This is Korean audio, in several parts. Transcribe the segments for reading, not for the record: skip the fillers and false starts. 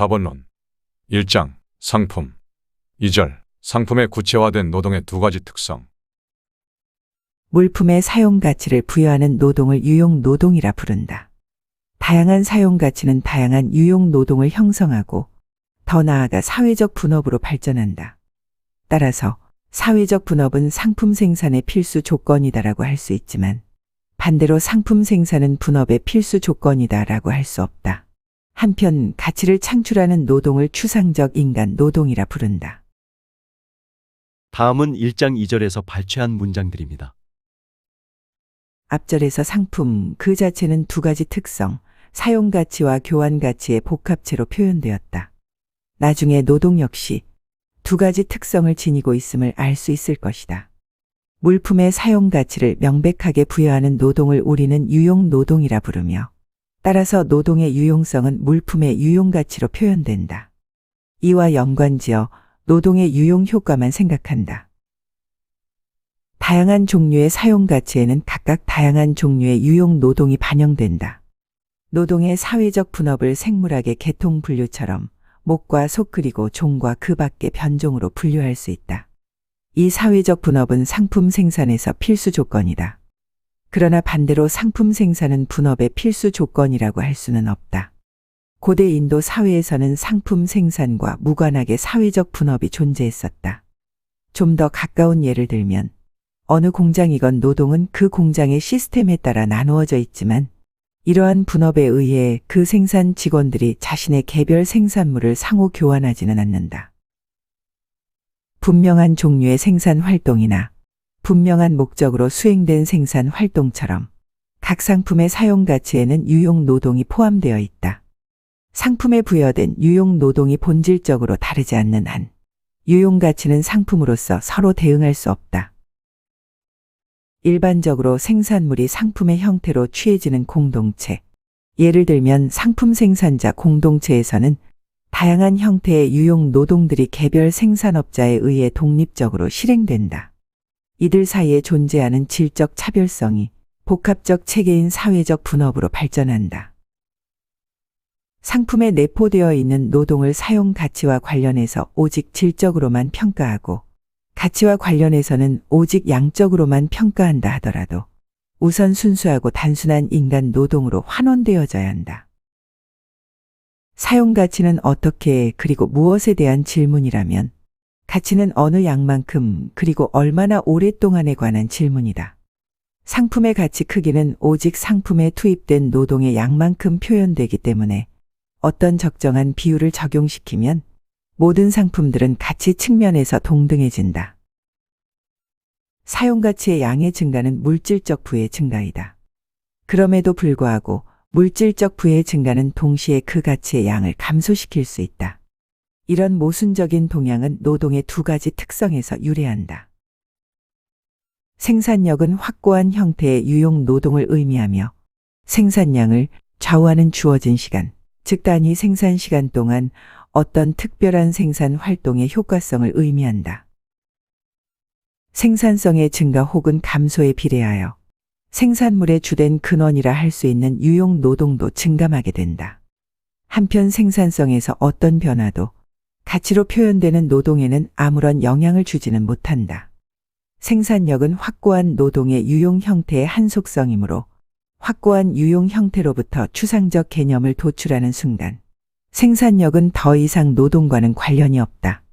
자본론 1장 상품 2절 상품의 구체화된 노동의 두 가지 특성. 물품의 사용 가치를 부여하는 노동을 유용 노동이라 부른다. 다양한 사용 가치는 다양한 유용 노동을 형성하고 더 나아가 사회적 분업으로 발전한다. 따라서 사회적 분업은 상품 생산의 필수 조건이다라고 할 수 있지만 반대로 상품 생산은 분업의 필수 조건이다라고 할 수 없다. 한편 가치를 창출하는 노동을 추상적 인간 노동이라 부른다. 다음은 1장 2절에서 발췌한 문장들입니다. 앞절에서 상품 그 자체는 두 가지 특성, 사용 가치와 교환 가치의 복합체로 표현되었다. 나중에 노동 역시 두 가지 특성을 지니고 있음을 알 수 있을 것이다. 물품의 사용 가치를 명백하게 부여하는 노동을 우리는 유용 노동이라 부르며 따라서 노동의 유용성은 물품의 유용 가치로 표현된다. 이와 연관지어 노동의 유용 효과만 생각한다. 다양한 종류의 사용 가치에는 각각 다양한 종류의 유용 노동이 반영된다. 노동의 사회적 분업을 생물학의 계통 분류처럼 목과 속 그리고 종과 그 밖의 변종으로 분류할 수 있다. 이 사회적 분업은 상품 생산에서 필수 조건이다. 그러나 반대로 상품 생산은 분업의 필수 조건이라고 할 수는 없다. 고대 인도 사회에서는 상품 생산과 무관하게 사회적 분업이 존재했었다. 좀 더 가까운 예를 들면 어느 공장이건 노동은 그 공장의 시스템에 따라 나누어져 있지만 이러한 분업에 의해 그 생산 직원들이 자신의 개별 생산물을 상호 교환하지는 않는다. 분명한 종류의 생산 활동이나 분명한 목적으로 수행된 생산 활동처럼 각 상품의 사용 가치에는 유용 노동이 포함되어 있다. 상품에 부여된 유용 노동이 본질적으로 다르지 않는 한 유용 가치는 상품으로서 서로 대응할 수 없다. 일반적으로 생산물이 상품의 형태로 취해지는 공동체, 예를 들면 상품 생산자 공동체에서는 다양한 형태의 유용 노동들이 개별 생산업자에 의해 독립적으로 실행된다. 이들 사이에 존재하는 질적 차별성이 복합적 체계인 사회적 분업으로 발전한다. 상품에 내포되어 있는 노동을 사용 가치와 관련해서 오직 질적으로만 평가하고 가치와 관련해서는 오직 양적으로만 평가한다 하더라도 우선 순수하고 단순한 인간 노동으로 환원되어져야 한다. 사용 가치는 어떻게 그리고 무엇에 대한 질문이라면 가치는 어느 양만큼 그리고 얼마나 오랫동안에 관한 질문이다. 상품의 가치 크기는 오직 상품에 투입된 노동의 양만큼 표현되기 때문에 어떤 적정한 비율을 적용시키면 모든 상품들은 가치 측면에서 동등해진다. 사용 가치의 양의 증가는 물질적 부의 증가이다. 그럼에도 불구하고 물질적 부의 증가는 동시에 그 가치의 양을 감소시킬 수 있다. 이런 모순적인 동향은 노동의 두 가지 특성에서 유래한다. 생산력은 확고한 형태의 유용 노동을 의미하며 생산량을 좌우하는 주어진 시간, 즉 단위 생산 시간 동안 어떤 특별한 생산 활동의 효과성을 의미한다. 생산성의 증가 혹은 감소에 비례하여 생산물의 주된 근원이라 할 수 있는 유용 노동도 증감하게 된다. 한편 생산성에서 어떤 변화도 가치로 표현되는 노동에는 아무런 영향을 주지는 못한다. 생산력은 확고한 노동의 유용 형태의 한 속성이므로 확고한 유용 형태로부터 추상적 개념을 도출하는 순간 생산력은 더 이상 노동과는 관련이 없다.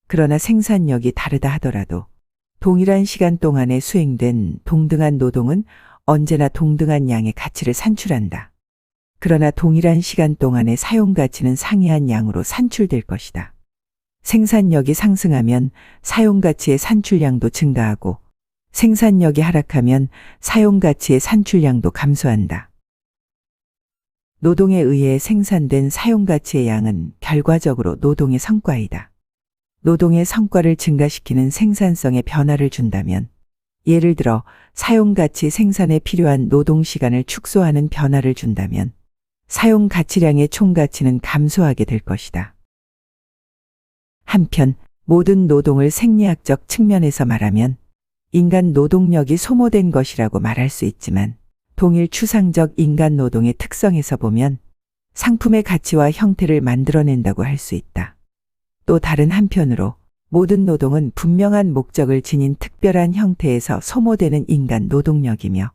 그러나 생산력이 다르다 하더라도 동일한 시간 동안에 수행된 동등한 노동은 언제나 동등한 양의 가치를 산출한다. 그러나 동일한 시간 동안의 사용 가치는 상이한 양으로 산출될 것이다. 생산력이 상승하면 사용 가치의 산출량도 증가하고 생산력이 하락하면 사용 가치의 산출량도 감소한다. 노동에 의해 생산된 사용 가치의 양은 결과적으로 노동의 성과이다. 노동의 성과를 증가시키는 생산성에 변화를 준다면, 예를 들어 사용 가치 생산에 필요한 노동 시간을 축소하는 변화를 준다면 사용 가치량의 총 가치는 감소하게 될 것이다. 한편 모든 노동을 생리학적 측면에서 말하면 인간 노동력이 소모된 것이라고 말할 수 있지만 동일 추상적 인간 노동의 특성에서 보면 상품의 가치와 형태를 만들어낸다고 할 수 있다. 또 다른 한편으로 모든 노동은 분명한 목적을 지닌 특별한 형태에서 소모되는 인간 노동력이며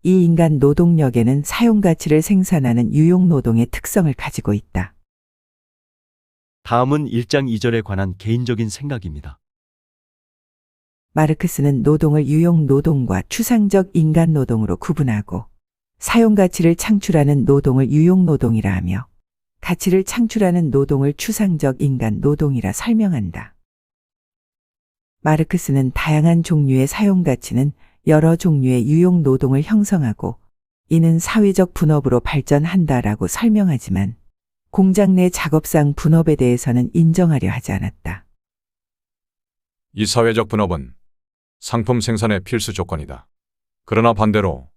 이 인간 노동력에는 사용 가치를 생산하는 유용 노동의 특성을 가지고 있다. 다음은 1장 2절에 관한 개인적인 생각입니다. 마르크스는 노동을 유용 노동과 추상적 인간 노동으로 구분하고 사용 가치를 창출하는 노동을 유용 노동이라 하며 가치를 창출하는 노동을 추상적 인간 노동이라 설명한다. 마르크스는 다양한 종류의 사용 가치는 여러 종류의 유용 노동을 형성하고 이는 사회적 분업으로 발전한다라고 설명하지만 공장 내 작업상 분업에 대해서는 인정하려 하지 않았다. 이 사회적 분업은 상품 생산의 필수 조건이다. 그러나 반대로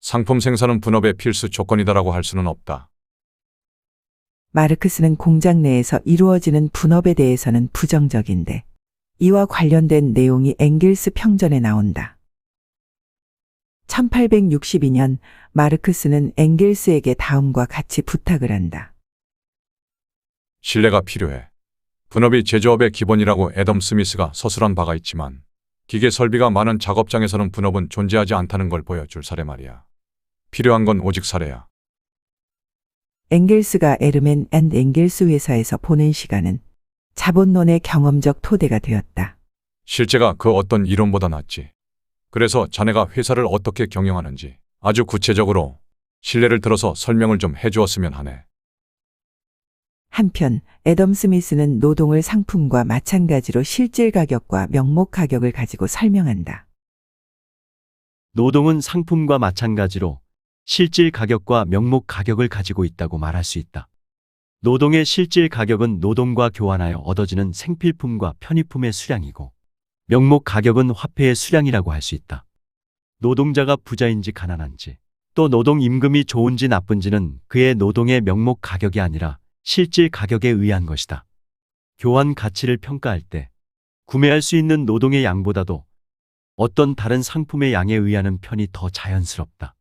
상품 생산은 분업의 필수 조건이다라고 할 수는 없다. 마르크스는 공장 내에서 이루어지는 분업에 대해서는 부정적인데 이와 관련된 내용이 엥겔스 평전에 나온다. 1862년 마르크스는 엥겔스에게 다음과 같이 부탁을 한다. 신뢰가 필요해. 분업이 제조업의 기본이라고 애덤 스미스가 서술한 바가 있지만 기계 설비가 많은 작업장에서는 분업은 존재하지 않다는 걸 보여줄 사례 말이야. 필요한 건 오직 사례야. 엥겔스가 에르멘 앤 엥겔스 회사에서 보낸 시간은 자본론의 경험적 토대가 되었다. 실제가 그 어떤 이론보다 낫지. 그래서 자네가 회사를 어떻게 경영하는지 아주 구체적으로 신뢰를 들어서 설명을 좀 해주었으면 하네. 한편 애덤 스미스는 노동을 상품과 마찬가지로 실질 가격과 명목 가격을 가지고 설명한다. 노동은 상품과 마찬가지로 실질 가격과 명목 가격을 가지고 있다고 말할 수 있다. 노동의 실질 가격은 노동과 교환하여 얻어지는 생필품과 편의품의 수량이고 명목 가격은 화폐의 수량이라고 할 수 있다. 노동자가 부자인지 가난한지 또 노동 임금이 좋은지 나쁜지는 그의 노동의 명목 가격이 아니라 실질 가격에 의한 것이다. 교환 가치를 평가할 때 구매할 수 있는 노동의 양보다도 어떤 다른 상품의 양에 의하는 편이 더 자연스럽다.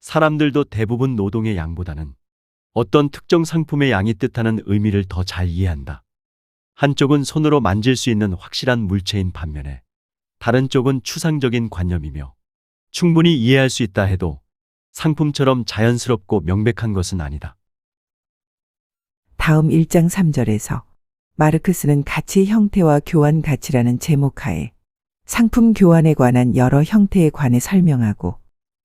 사람들도 대부분 노동의 양보다는 어떤 특정 상품의 양이 뜻하는 의미를 더 잘 이해한다. 한쪽은 손으로 만질 수 있는 확실한 물체인 반면에 다른 쪽은 추상적인 관념이며 충분히 이해할 수 있다 해도 상품처럼 자연스럽고 명백한 것은 아니다. 다음 1장 3절에서 마르크스는 가치 형태와 교환 가치라는 제목하에 상품 교환에 관한 여러 형태에 관해 설명하고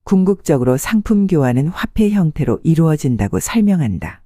궁극적으로 상품 교환은 화폐 형태로 이루어진다고 설명한다.